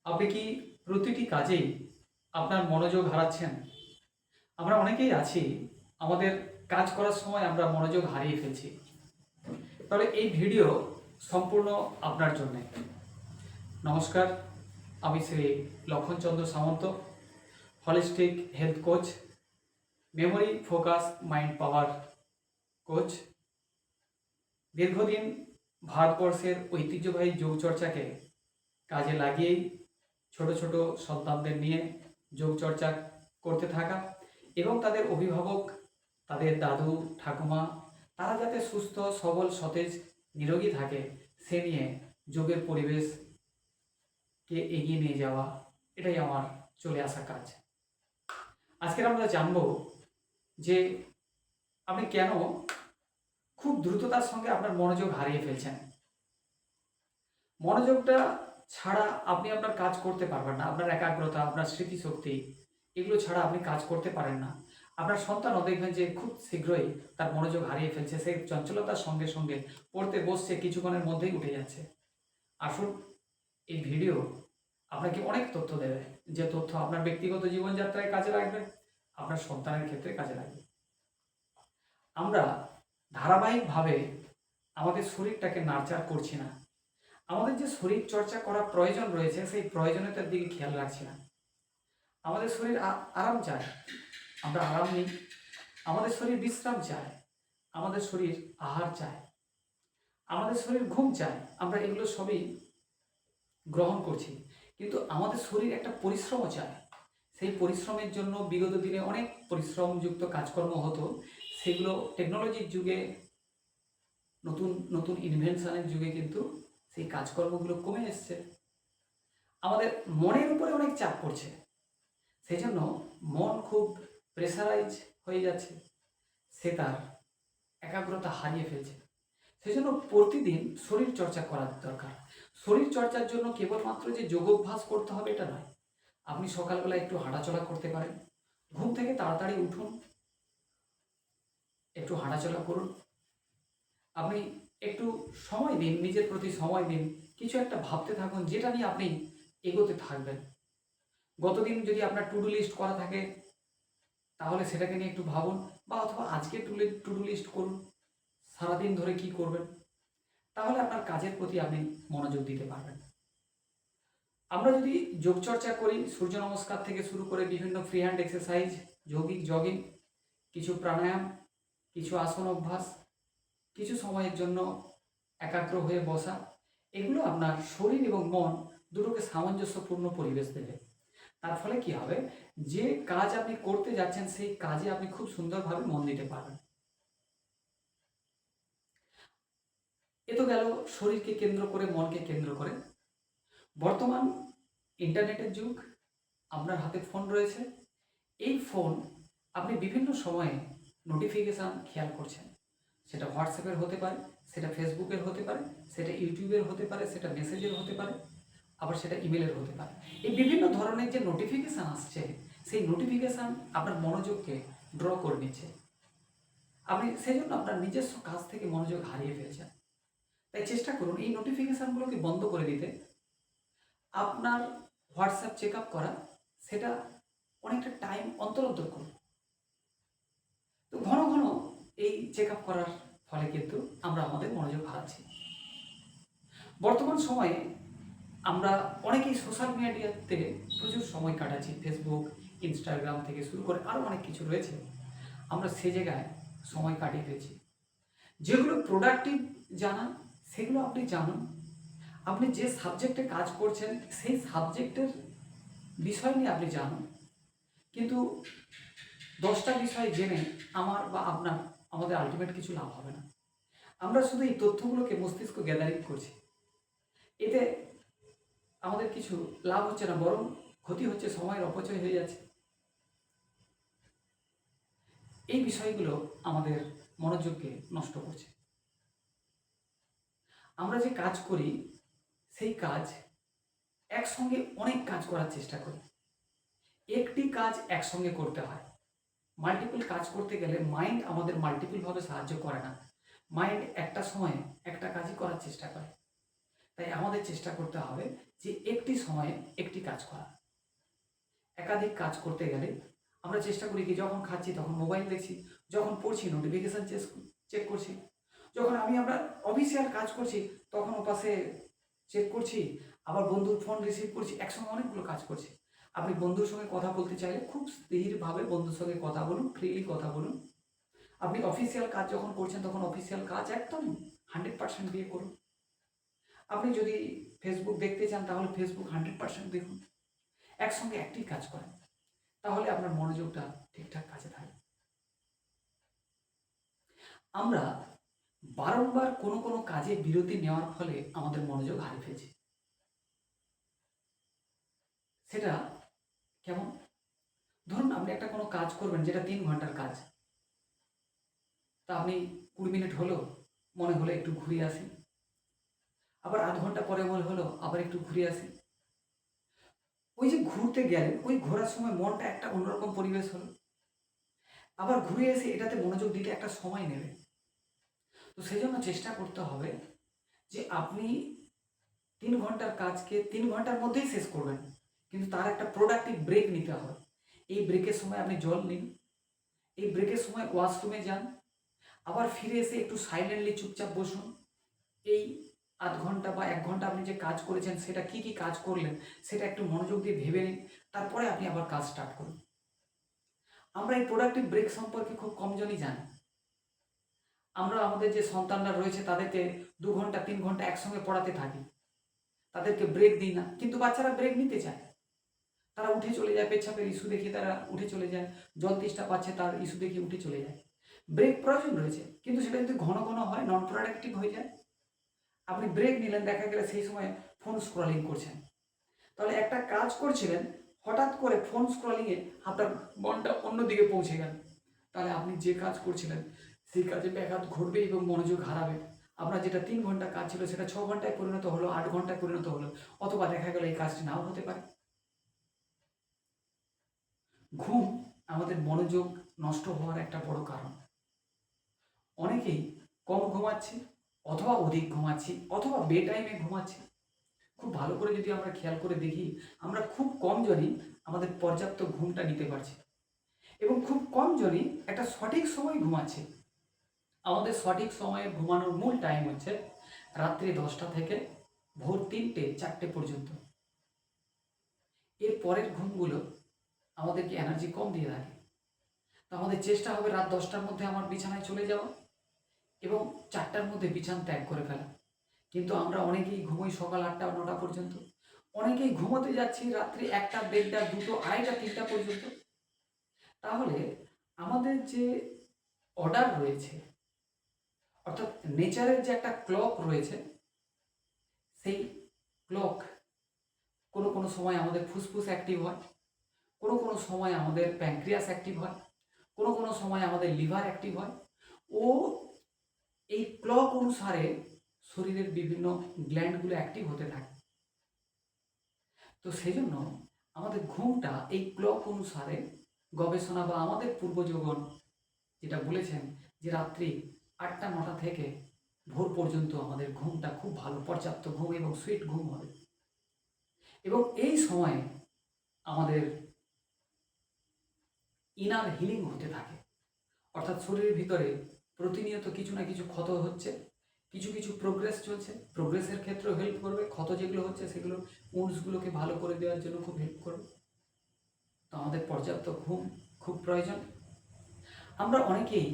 আপনি কি প্রতিটি কাজেই আপনার মনোযোগ হারাচ্ছেন? আমরা অনেকেই আছি, আমাদের কাজ করার সময় আমরা মনোযোগ হারিয়ে ফেলছি। তাহলে এই ভিডিও সম্পূর্ণ আপনার জন্যে। নমস্কার, আমি Shri Lakshmanchandra Samanta, holistic health coach, memory focus mind power coach. দীর্ঘদিন ভারতবর্ষের ঐতিহ্যবাহী যোগচর্চাকে কাজে লাগিয়েই ছোট ছোট সন্তানদের নিয়ে যোগচর্চা করতে থাকা এবং তাদের অভিভাবক, তাদের দাদু ঠাকুমা, তারা যাতে সুস্থ সবল সতেজ নিরোগী থাকে সে নিয়ে যোগের পরিবেশকে এগিয়ে নিয়ে যাওয়া, এটাই আমার চলে আসা কাজ। আজকের আমরা জানব যে আপনি কেন খুব দ্রুততার সঙ্গে আপনার মনোযোগ হারিয়ে ফেলছেন। মনোযোগটা ছাড়া আপনি আপনার কাজ করতে পারবেন না। আপনার একাগ্রতা, আপনার স্মৃতিশক্তি, এগুলো ছাড়া আপনি কাজ করতে পারেন না। আপনার সন্তানও দেখবেন যে খুব শীঘ্রই তার মনোযোগ হারিয়ে ফেলছে, সে চঞ্চলতার সঙ্গে সঙ্গে পড়তে বসছে, কিছুক্ষণের মধ্যেই উঠে যাচ্ছে। আসুন, এই ভিডিও আপনাকে অনেক তথ্য দেবে, যে তথ্য আপনার ব্যক্তিগত জীবনযাত্রায় কাজে লাগবে, আপনার সন্তানের ক্ষেত্রে কাজে লাগবে। আমরা ধারাবাহিকভাবে আমাদের শরীরটাকে নার্চার করছি না। আমাদের যে শরীর চর্চা করার প্রয়োজন রয়েছে সেই প্রয়োজনীয়তার দিকে খেয়াল রাখছি না। আমাদের শরীর আরাম চায়, আমরা আরাম নিই। আমাদের শরীর বিশ্রাম চায়, আমাদের শরীর আহার চায়। আমাদের শরীর ঘুম চায়, আমরা এগুলো সবই গ্রহণ করছি। কিন্তু আমাদের শরীর একটা পরিশ্রমও চায়। সেই পরিশ্রমের জন্য বিগত দিনে অনেক পরিশ্রমযুক্ত কাজকর্ম হতো, সেগুলো টেকনোলজির যুগে, নতুন নতুন ইনভেনশনের যুগে কিন্তু সেই কাজকর্মগুলো কমে এসছে। আমাদের মনের উপরে অনেক চাপ পড়ছে, সেই জন্য মন খুব প্রেসারাইজ হয়ে যাচ্ছে, সে তার একাগ্রতা হারিয়ে ফেলছে। সেই জন্য প্রতিদিন শরীর চর্চা করার দরকার। শরীর চর্চার জন্য কেবলমাত্র যে যোগাভ্যাস করতে হবে এটা নয়। আপনি সকালবেলা একটু হাঁটাচলা করতে পারেন, ঘুম থেকে তাড়াতাড়ি উঠুন, একটু হাঁটাচলা করুন। আপনি একটু সময় দিন, নিজের প্রতি সময় দিন, কিছু একটা ভাবতে থাকুন যেটা নিয়ে আপনি এগোতে থাকবেন। গতদিন যদি আপনার টু ডু লিস্ট করা থাকে তাহলে সেটাকে নিয়ে একটু ভাবুন, বা অথবা আজকে টু ডু লিস্ট করুন, সারাদিন ধরে কি করবেন। তাহলে আপনার কাজের প্রতি আপনি মনোযোগ দিতে পারবেন। আমরা যদি যোগচর্চা করি, সূর্য নমস্কার থেকে শুরু করে বিভিন্ন ফ্রি হ্যান্ড এক্সারসাইজ, যৌগিক জগিং, কিছু প্রাণায়াম, কিছু আসন অভ্যাস, কিছু সময়ের জন্য একাগ্র হয়ে বসা, এগুলো আপনার শরীর এবং মন দুটোকে সামঞ্জস্যপূর্ণ পরিবেশ দেবে। তার ফলে কি হবে, যে কাজ আপনি করতে যাচ্ছেন সেই কাজে আপনি খুব সুন্দরভাবে মন দিতে পারবেন। এ তো গেল শরীরকে কেন্দ্র করে, মনকে কেন্দ্র করে। বর্তমান ইন্টারনেটের যুগ, আপনার হাতে ফোন রয়েছে। এই ফোন আপনি বিভিন্ন সময়ে নোটিফিকেশান খেয়াল করছেন, সেটা হোয়াটসঅ্যাপের হতে পারে, সেটা ফেসবুকের হতে পারে, সেটা ইউটিউবের হতে পারে, সেটা মেসেজের হতে পারে, আবার সেটা ইমেলের হতে পারে। এই বিভিন্ন ধরনের যে নোটিফিকেশান আসছে, সেই নোটিফিকেশান আপনার মনোযোগকে ড্র করে নিচ্ছে। আপনি সেই জন্য আপনার নিজস্ব কাজ থেকে মনোযোগ হারিয়ে ফেলছেন। তাই চেষ্টা করুন এই নোটিফিকেশানগুলোকে বন্ধ করে দিতে। আপনার হোয়াটসঅ্যাপ চেক আপ করা, সেটা অনেকটা টাইম অন্তর অন্তর করুন। তো ঘন ঘন এই চেক আপ করার ফলে কিন্তু আমরা আমাদের মনোযোগ হারাচ্ছি। বর্তমান সময়ে আমরা অনেকেই সোশ্যাল মিডিয়াতে প্রচুর সময় কাটাচ্ছি, ফেসবুক, ইনস্টাগ্রাম থেকে শুরু করে আরও অনেক কিছু রয়েছে। আমরা সে জায়গায় সময় কাটিয়ে ফেলছি। যেগুলো প্রোডাক্টিভ জানা, সেগুলো আপনি জানুন। আপনি যে সাবজেক্টে কাজ করছেন সেই সাবজেক্টের বিষয় নিয়ে আপনি জানুন। কিন্তু 10টা বিষয় জেনে আমার বা আপনার, আমাদের আলটিমেট কিছু লাভ হবে না। আমরা শুধু এই তথ্যগুলোকে মস্তিষ্ক গ্যাদারিং করছি, এতে আমাদের কিছু লাভ হচ্ছে না, বরং ক্ষতি হচ্ছে, সময়ের অপচয় হয়ে যাচ্ছে। এই বিষয়গুলো আমাদের মনোযোগকে নষ্ট করছে। আমরা যে কাজ করি সেই কাজ একসঙ্গে অনেক কাজ করার চেষ্টা করি। একটি কাজ একসঙ্গে করতে হয়। মাল্টিপল কাজ করতে গেলে মাইন্ড আমাদের মাল্টিপলভাবে সাহায্য করে না। মাইন্ড একটা সময়ে একটা কাজই করার চেষ্টা করে। তাই আমাদের চেষ্টা করতে হবে যে একটি সময়ে একটি কাজ করা। একাধিক কাজ করতে গেলে আমরা চেষ্টা করি কি, যখন খাচ্ছি তখন মোবাইল দেখছি, যখন পড়ছি নোটিফিকেশান চেক করছি, যখন আমরা অফিসিয়াল কাজ করছি তখন ওপাশে চেক করছি, আবার বন্ধুর ফোন রিসিভ করছি, একসঙ্গে অনেকগুলো কাজ করছি। আপনি বন্ধুর সঙ্গে কথা বলতে চাইলে খুব স্থিরভাবে বন্ধুর সঙ্গে কথা বলুন, ফ্রিলি কথা বলুন। আপনি অফিসিয়াল কাজ যখন করছেন তখন অফিসিয়াল কাজ একদম 100% দিয়ে করুন। আপনি যদি ফেসবুক দেখতে চান তাহলে ফেসবুক 100% দেখুন। একসঙ্গে একটি কাজ করেন, তাহলে আপনার মনোযোগটা ঠিকঠাক কাজে থাকে। আমরা বারংবার কোনো কোনো কাজে বিরতি নেওয়ার ফলে আমাদের মনোযোগ হারিয়ে ফেলছি। সেটা কেমন? ধরুন আপনি একটা কোনো কাজ করবেন যেটা 3 ঘন্টার কাজ, তা আপনি 20 মিনিট হলো মনে হলো একটু ঘুরে আসি, আবার আধ ঘন্টা পরে মনে হলো আবার একটু ঘুরে আসি। ওই যে ঘুরতে গেলেন, ওই ঘোরার সময় মনটা একটা অন্যরকম পরিবেশ হলো, আবার ঘুরে এসে এটাতে মনোযোগ দিতে একটা সময় নেবে। তো সেই জন্য চেষ্টা করতে হবে যে আপনি 3 ঘন্টার কাজকে 3 ঘন্টার মধ্যেই শেষ করবেন, কিন্তু তার একটা প্রোডাক্টিভ ব্রেক নিতে হবে। এই ব্রেকের সময় আপনি জল নিন, এই ব্রেকের সময় ওয়াশরুমে যান, আবার ফিরে এসে একটু সাইলেন্টলি চুপচাপ বসুন। এই আধ ঘন্টা বা 1 ঘন্টা আপনি যে কাজ করেছেন সেটা কি কি কাজ করলেন সেটা একটু মনোযোগ দিয়ে ভেবে নিন, তারপরে আপনি আবার কাজ স্টার্ট করুন। আমরা এই প্রোডাক্টিভ ব্রেক সম্পর্কে খুব কম জনই জানি। আমরা আমাদের যে সন্তানরা রয়েছে তাদেরকে 2 ঘন্টা 3 ঘন্টা একসঙ্গে পড়াতে থাকি, তাদেরকে ব্রেক দিই না, কিন্তু বাচ্চারা ব্রেক নিতে চায়। তারা উঠে চলে যায়, পেচ্ছাপের ইস্যু দেখিয়ে তারা উঠে চলে যায়, জল তেষ্টা পাচ্ছে তার ইস্যু দেখিয়ে উঠে চলে যায়। ব্রেক প্রয়োজন রয়েছে, কিন্তু সেটা যদি ঘন ঘন হয় নন প্রোডাক্টিভ হয়ে যায়। আপনি ব্রেক নিলেন, দেখা গেলে সেই সময় ফোন স্ক্রলিং করছেন, তাহলে একটা কাজ করছিলেন, হঠাৎ করে ফোন স্ক্রলিংয়ে আপনার মনটা অন্যদিকে পৌঁছে গেল, তাহলে আপনি যে কাজ করছিলেন সেই কাজে ব্যাঘাত ঘটবে এবং মনোযোগ হারাবে। আপনার যেটা 3 ঘন্টা কাজ ছিল সেটা 6 ঘন্টায় পরিণত হলো, 8 ঘন্টায় পরিণত হলো, অথবা দেখা গেল এই কাজটি নাও হতে পারে। ঘুম আমাদের মনোযোগ নষ্ট হওয়ার একটা বড় কারণ। অনেকেই কম ঘুমাচ্ছি, অথবা অধিক ঘুমাচ্ছি, অথবা বে টাইমে ঘুমাচ্ছি। খুব ভালো করে যদি আমরা খেয়াল করে দেখি, আমরা খুব কম জনই আমাদের পর্যাপ্ত ঘুমটা নিতে পারছি, এবং খুব কম জনই একটা সঠিক সময় ঘুমাচ্ছে। আমাদের সঠিক সময়ে ঘুমানোর মূল টাইম হচ্ছে রাত্রি 10টা থেকে ভোর 3টে 4টে পর্যন্ত। এর পরের ঘুমগুলো আমাদেরকে এনার্জি কম দিয়ে থাকে। তো আমাদের চেষ্টা হবে রাত 10টার মধ্যে আমার বিছানায় চলে যাওয়া এবং 4টার মধ্যে বিছানা ত্যাগ করে ফেলা। কিন্তু আমরা অনেকেই ঘুমোই সকাল 8টা 9টা পর্যন্ত, অনেকেই ঘুমোতে যাচ্ছি রাত্রি 1টা 1:30 2টো 2:30 3টা পর্যন্ত। তাহলে আমাদের যে অর্ডার রয়েছে, অর্থাৎ নেচারের যে একটা ক্লক রয়েছে, সেই ক্লক কোনো কোনো সময় আমাদের ফুসফুস অ্যাক্টিভ হয়, কোনো কোনো সময় আমাদের প্যানক্রিয়াস অ্যাক্টিভ হয়, কোনো কোনো সময় আমাদের লিভার অ্যাক্টিভ হয়। ও এই ক্লক অনুসারে শরীরের বিভিন্ন গ্ল্যান্ডগুলো অ্যাক্টিভ হতে থাকে। তো সেই জন্য আমাদের ঘুমটা এই ক্লক অনুসারে, গবেষণা বা আমাদের পূর্বজগণ যেটা বলেছেন যে রাত্রি 8টা 9টা থেকে ভোর পর্যন্ত আমাদের ঘুমটা খুব ভালো, পর্যাপ্ত ঘুম এবং সুইট ঘুম হবে। এবং এই সময়ে আমাদের ইনার হিলিং হতে থাকে, অর্থাৎ শরীরের ভিতরে প্রতিনিয়ত কিছু না কিছু ক্ষত হচ্ছে, কিছু কিছু প্রোগ্রেস চলছে, প্রোগ্রেসের ক্ষেত্রেও হেল্প করবে, ক্ষত যেগুলো হচ্ছে সেগুলো উন্ডসগুলোকে ভালো করে দেওয়ার জন্য খুব হেল্প করবে। তো আমাদের পর্যাপ্ত ঘুম খুব প্রয়োজন। আমরা অনেকেই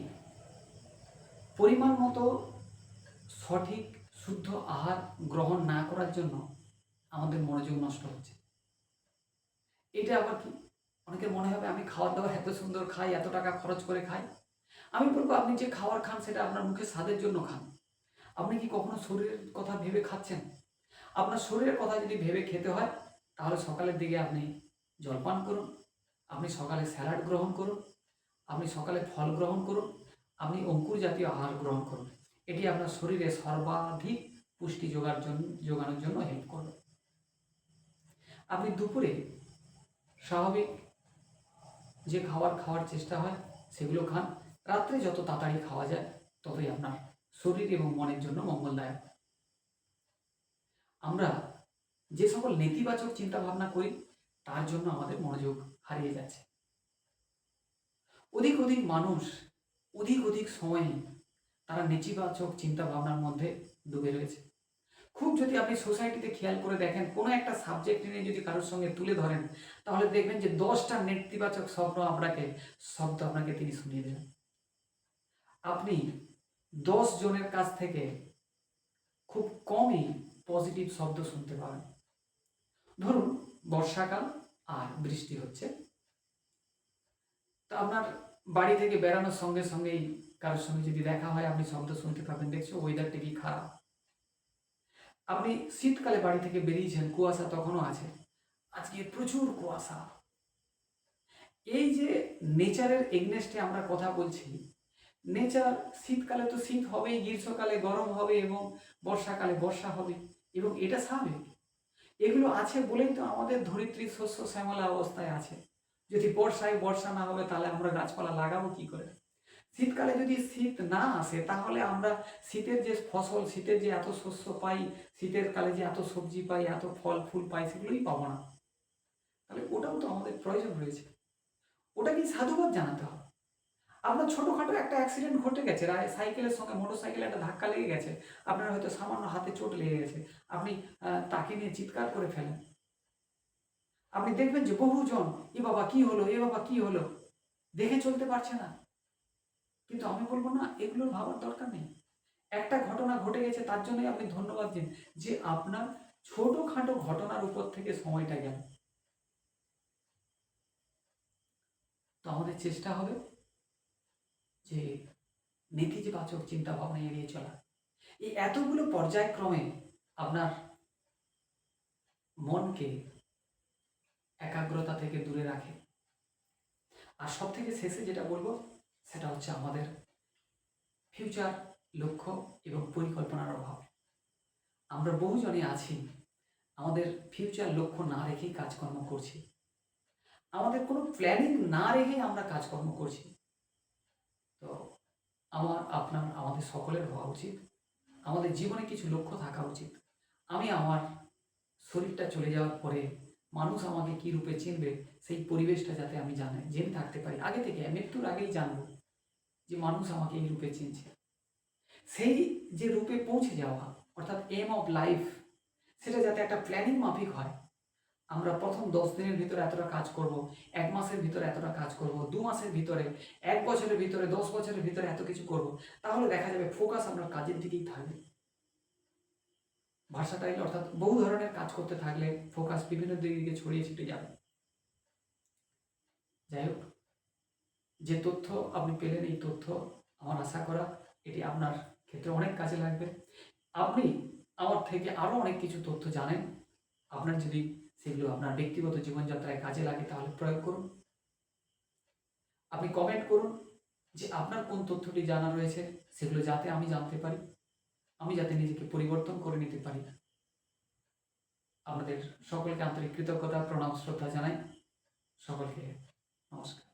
পরিমাণ মতো সঠিক শুদ্ধ আহার গ্রহণ না করার জন্য আমাদের মনোযোগ নষ্ট হচ্ছে। এটা আবার কি, অনেকের মনে হবে আমি খাওয়ার দাওয়ার এত সুন্দর খাই, এত টাকা খরচ করে খাই। আমি বলবো আপনি যে খাবার খান সেটা আপনার মুখে স্বাদের জন্য খান। আপনি কি কখনো শরীরের কথা ভেবে খাচ্ছেন? আপনার শরীরের কথা যদি ভেবে খেতে হয় তাহলে সকালের দিকে আপনি জলপান করুন, আপনি সকালে স্যালাড গ্রহণ করুন, আপনি সকালে ফল গ্রহণ করুন, আপনি অঙ্কুর জাতীয় আহার গ্রহণ করুন। এটি আপনার শরীরে সর্বাধিক পুষ্টি যোগানোর জন্য হেল্প করবে। আপনি দুপুরে স্বাভাবিক যে খাবার খাওয়ার চেষ্টা হয় সেগুলো খান। রাত্রে যত তাড়াতাড়ি খাওয়া যায় ততই আপনার শরীর এবং মনের জন্য মঙ্গলদায়ক। আমরা যে সকল নেতিবাচক চিন্তা ভাবনা করি তার জন্য আমাদের মনোযোগ হারিয়ে যাচ্ছে। অধিক অধিক মানুষ অধিক সময়ে তারা নেতিবাচক চিন্তা ভাবনার মধ্যে ডুবে রয়েছে। খুব যদি আপনি সোসাইটিতে খেয়াল করে দেখেন, কোনো একটা সাবজেক্ট নিয়ে যদি কারোর সঙ্গে তুলে ধরেন, তাহলে দেখবেন যে 10টা নেতিবাচক শব্দ আপনাকে তিনি শুনিয়ে দেবেন। আপনি 10 জনের কাছ থেকে খুব কমই পজিটিভ শব্দ শুনতে পাবেন। ধরুন বর্ষাকাল আর বৃষ্টি হচ্ছে, তো আপনার বাড়ি থেকে বেরানোর সঙ্গে সঙ্গেই কারোর সঙ্গে যদি দেখা হয়, আপনি শব্দ শুনতে পাবেন, দেখছো ওয়েদারটা কি খারাপ। আপনি শীতকালে বাড়ি থেকে বেরিয়েছেন, কুয়াশা তখনও আছে, আজকে প্রচুর কুয়াশা। এই যে নেচারের এগনেস্টে আমরা কথা বলছি, নেচার শীতকালে তো শীত হবেই, গ্রীষ্মকালে গরম হবে এবং বর্ষাকালে বর্ষা হবে, এবং এটা স্বাভাবিক। এগুলো আছে বলেই তো আমাদের ধরিত্রী শস্য শ্যামলা অবস্থায় আছে। যদি বর্ষায় বর্ষা না হবে, তাহলে আমরা গাছপালা লাগাবো কি করে? শীতকালে যদি শীত না আসে, তাহলে আমরা শীতের যে ফসল, শীতের যে এত শস্য পাই, শীতের কালে যে এত সবজি পাই, এত ফল ফুল পাই, সেগুলোই পাবো না। তাহলে ওটাও তো আমাদের প্রয়োজন রয়েছে, ওটাকে সাধুবাদ জানাতে হবে। আপনার ছোটোখাটো একটা অ্যাক্সিডেন্ট ঘটে গেছে, সাইকেলের সঙ্গে মোটর সাইকেলে একটা ধাক্কা লেগে গেছে, আপনার হয়তো সামান্য হাতে চোট লেগে গেছে, আপনি তাকে নিয়ে চিৎকার করে ফেলেন। আপনি দেখবেন যে বহুজন এ বাবা কি হলো, এ বাবা কি হলো, দেখে চলতে পারছে না। কিন্তু আমি বলবো না, এগুলোর ভাবার দরকার নেই। একটা ঘটনা ঘটে গেছে, তার জন্যই আপনি ধন্যবাদ দিন যে আপনার ছোটখাটো ঘটনার উপর থেকে সময়টা গেল। তো আমাদের চেষ্টা হবে যে নেতিবাচক চিন্তা ভাবনা এড়িয়ে চলা। এই এতগুলো পর্যায়ক্রমে আপনার মনকে একাগ্রতা থেকে দূরে রাখে। আর সব থেকে শেষে যেটা বলবো, সেটা হচ্ছে আমাদের ফিউচার লক্ষ্য এবং পরিকল্পনার অভাব। আমরা বহুজনই আছি, আমাদের ফিউচার লক্ষ্য না রেখেই কাজকর্ম করছি, আমাদের কোনো প্ল্যানিং না রেখেই আমরা কাজকর্ম করছি। তো আমাদের সকলের হওয়া উচিত, আমাদের জীবনে কিছু লক্ষ্য থাকা উচিত। আমি আমার শরীরটা চলে যাওয়ার পরে মানুষ আমাকে কী রূপে চিনবে, সেই পরিবেশটা যাতে আমি জেনে থাকতে পারি আগে থেকে, মৃত্যুর আগেই জানবো যে মানুষ আমাকে এই রূপে চিনছে। সেই যে রূপে পৌঁছে যাওয়া, অর্থাৎ এম অফ লাইফ, সেটা যাতে একটা প্ল্যানিং মাফিক হয়। আমরা প্রথম 10 দিনের ভিতরে এতটা কাজ করব, 1 মাসের ভিতরে এতটা কাজ করব, 2 মাসের ভিতরে, 1 বছরের ভিতরে, 10 বছরের ভিতরে এত কিছু করব, তাহলে দেখা যাবে ফোকাস আপনার কাজের দিকেই থাকবে। ভার্সাটাইল অর্থাৎ বহু ধরনের কাজ করতে থাকলে ফোকাস বিভিন্ন দিকে ছড়িয়ে ছিটিয়ে যাবে। যাই হোক, যে তথ্য আপনি পেলেন, এই তথ্য আমার আশা করা এটি আপনার ক্ষেত্রে অনেক কাজে লাগবে। আপনি আমার থেকে আরও অনেক কিছু তথ্য জানেন, আপনার যদি সেগুলো আপনার ব্যক্তিগত জীবনযাত্রায় কাজে লাগে তাহলে প্রয়োগ করুন। আপনি কমেন্ট করুন যে আপনার কোন তথ্যটি জানা রয়েছে, সেগুলো যাতে আমি জানতে পারি, আমি যাতে নিজেকে পরিবর্তন করে নিতে পারি। আপনাদের সকলকে আন্তরিক কৃতজ্ঞতা, প্রণাম, শ্রদ্ধা জানাই। সকলকে নমস্কার।